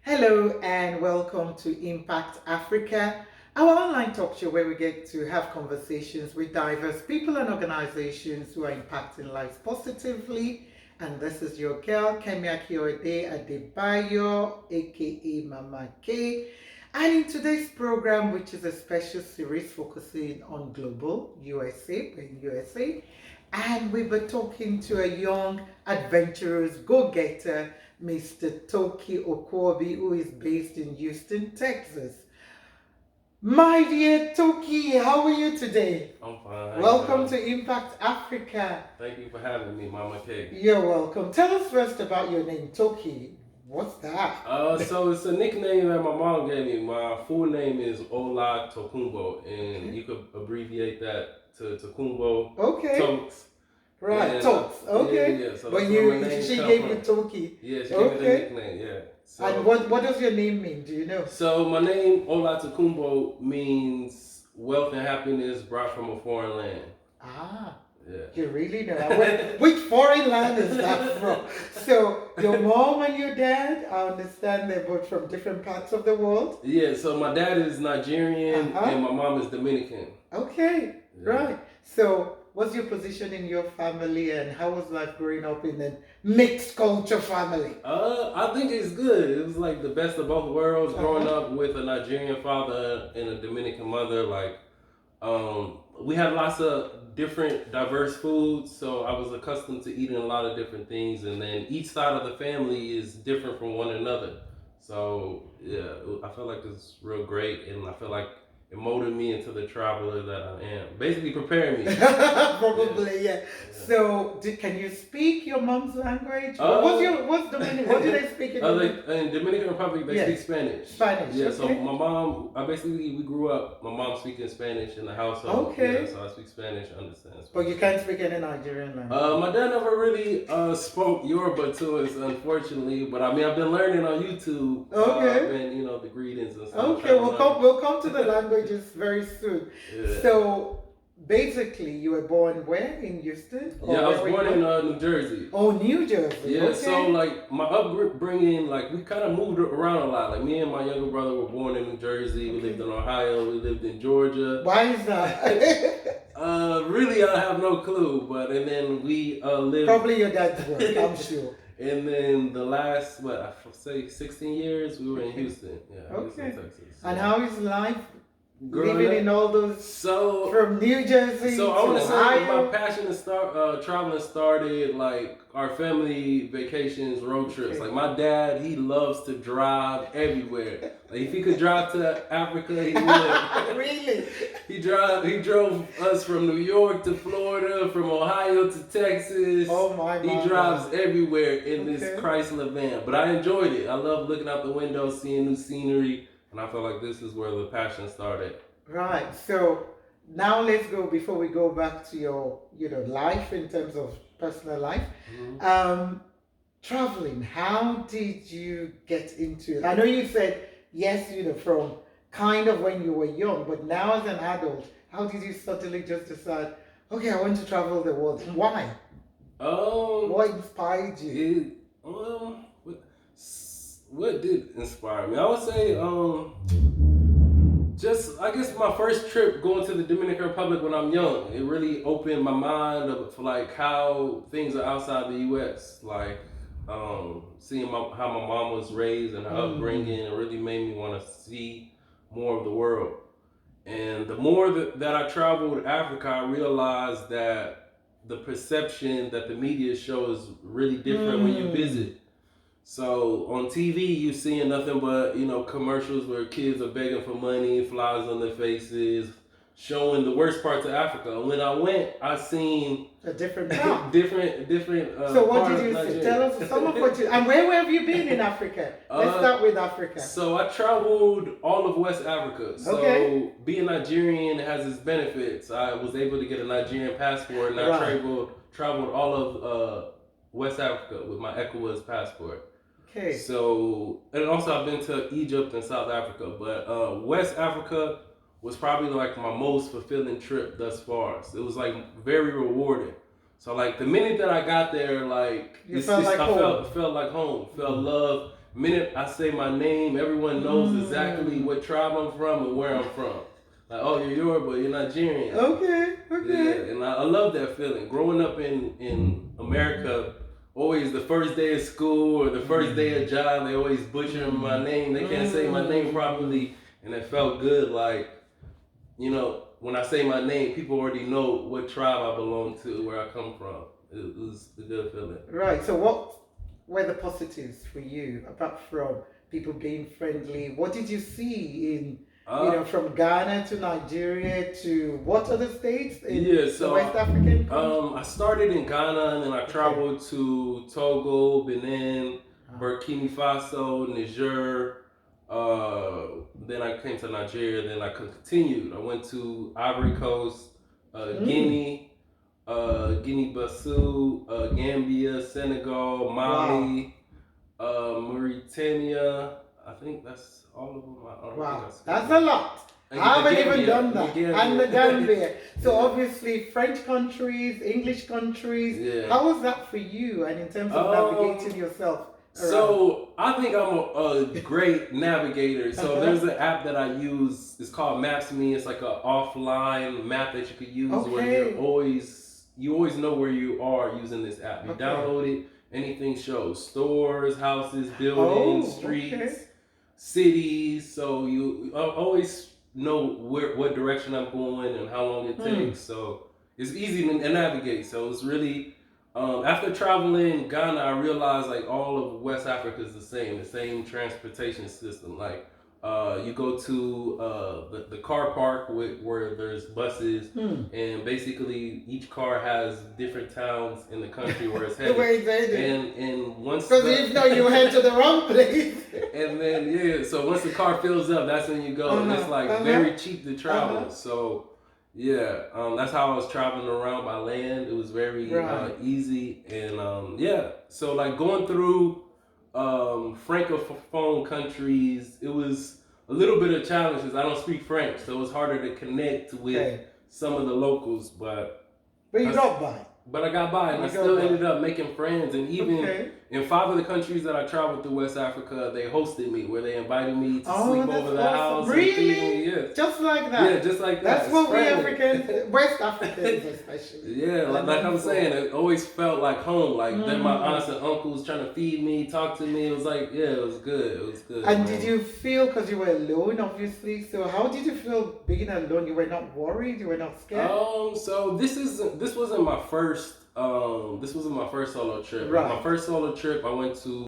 Hello and welcome to Impact Africa, our online talk show where we get to have conversations with diverse people and organizations who are impacting lives positively. And this is your girl, Kemiaki Ode Adebayo, aka Mama K. And in today's program, which is a special series focusing on global USA, we're in USA, and we were talking to a young, adventurous go-getter, Mr. Toki Okuwobi, who is based in Houston, Texas. My dear Toki, how are you today? I'm fine. Welcome to Impact Africa. Thank you for having me, Mama K. You're welcome. Tell us first about your name, Toki. What's that? So it's a nickname that my mom gave me. My full name is Ola Tokumbo, and you could abbreviate that to Tokumbo. Okay. Tokes. Right, And, Tokes. Okay. Yeah. So But she gave you Toki. Yeah, she gave me the nickname. Yeah. So, And what does your name mean? Do you know? So my name Ola Tokumbo means wealth and happiness brought from a foreign land. Ah. Yeah. You really know. Which foreign land is that from? So your mom and your dad, I understand they're both from different parts of the world. Yeah. So my dad is Nigerian and my mom is Dominican. Okay. Yeah. Right. So what's your position in your family and how was life growing up in a mixed culture family? I think it's good. It was like the best of both worlds. Growing up with a Nigerian father and a Dominican mother, we had lots of different diverse foods, so I was accustomed to eating a lot of different things, and then each side of the family is different from one another. So yeah, I feel like it's real great, and I feel like it molded me into the traveler that I am. Basically preparing me. Probably, yeah. So, can you speak your mom's language? What's Dominican? What do they speak in Dominican? In Dominican Republic, they speak Spanish. Spanish, yeah. Okay. So my mom, we grew up. My mom speaking Spanish in the household. Okay. Yeah, so I speak Spanish, understand Spanish. But you can't speak any Nigerian language. My dad never really spoke Yoruba to us, unfortunately. But I mean, I've been learning on YouTube. Okay. And the greetings and stuff. Okay, we'll come to the languages very soon. Yeah. So basically, you were born where in Houston? Yeah, I was born in New Jersey. Oh, New Jersey. Yeah, okay. So my upbringing, we kind of moved around a lot. Like me and my younger brother were born in New Jersey. We lived in Ohio. We lived in Georgia. Why is that? Really, I have no clue. And then we lived. Probably your dad's work, I'm sure. And then the last, 16 years, we were in Houston. Yeah, okay. Houston, Texas. And how is life Growing living up, in all those from New Jersey So to I want to say Ohio? my passion to traveling started our family vacations, road trips. Like my dad, he loves to drive everywhere. Like if he could drive to Africa, he would. Really? He drove us from New York to Florida, from Ohio to Texas. Oh my! He drives everywhere in this Chrysler van. But I enjoyed it. I love looking out the window, seeing new scenery. And I feel like this is where the passion started. Right. So now let's go, before we go back to your, life in terms of personal life. Mm-hmm. Traveling, how did you get into it? I know you said, yes, from kind of when you were young, but now as an adult, how did you suddenly just decide, okay, I want to travel the world? And why? What inspired you? What did inspire me? I would say, I guess my first trip going to the Dominican Republic when I'm young, it really opened my mind for how things are outside the U.S. Seeing how my mom was raised and her upbringing, it really made me want to see more of the world. And the more that I traveled Africa, I realized that the perception that the media shows is really different when you visit. So on TV, you're seeing nothing but, commercials where kids are begging for money, flies on their faces, showing the worst parts of Africa. When I went, I seen a different different. So what did you see? Tell us some of what you. And where have you been in Africa? Let's start with Africa. So I traveled all of West Africa. So being Nigerian has its benefits. I was able to get a Nigerian passport, and I traveled all of West Africa with my ECOWAS passport. Okay. So, and also I've been to Egypt and South Africa, but West Africa was probably my most fulfilling trip thus far. So it was very rewarding. So the minute that I got there, you felt like home. Felt like home. Felt love. minute I say my name, everyone knows exactly what tribe I'm from and where I'm from. Like, oh, you're Yoruba, you're Nigerian. Okay. Yeah, and I love that feeling. Growing up in America, always the first day of school or the first day of job, they always butcher my name. They can't say my name properly, and it felt good. Like, you know, when I say my name, people already know what tribe I belong to, where I come from. It was a good feeling. Right. So what were the positives for you apart from people being friendly? What did you see in from Ghana to Nigeria to what other states in the West African countries? I started in Ghana and then I traveled to Togo, Benin, Burkina Faso, Niger. Then I came to Nigeria. Then I continued. I went to Ivory Coast, Guinea, Guinea-Bissau, Gambia, Senegal, Mali, Mauritania. I think that's all of them. Wow, that's a lot. I haven't even done that. And the Gambia. So obviously French countries, English countries. Yeah. How was that for you? And in terms of navigating yourself around? So I think I'm a great navigator. So there's an app that I use. It's called Maps.me. It's like an offline map that you could use where you always know where you are using this app. You download it. Anything shows stores, houses, buildings, streets, cities. So you always know what direction I'm going and how long it takes. So it's easy to navigate. So it's really after traveling Ghana, I realized like all of West Africa is the same transportation system. Like you go to the car park where there's buses, and basically each car has different towns in the country where it's headed. And once because if not, you head to the wrong place. And then so once the car fills up, that's when you go, and it's like very cheap to travel. So that's how I was traveling around by land. It was very easy, and so like going through francophone countries, it was a little bit of challenge because I don't speak French, so it was harder to connect with some of the locals. But you got by. But I got by, and I still ended up making friends. And even in 5 of the countries that I traveled through West Africa, they hosted me, where they invited me to sleep over the house. Really? And just like that? Yeah, just like that. That's what we Africans, West Africans especially. Yeah, like I'm saying, it always felt like home. Like then my aunts and uncles trying to feed me, talk to me. It was like, it was good. It was good. And did you feel, because you were alone, obviously, so how did you feel being alone? You were not worried? You were not scared? So this wasn't my first solo trip. Right. My first solo trip, I went to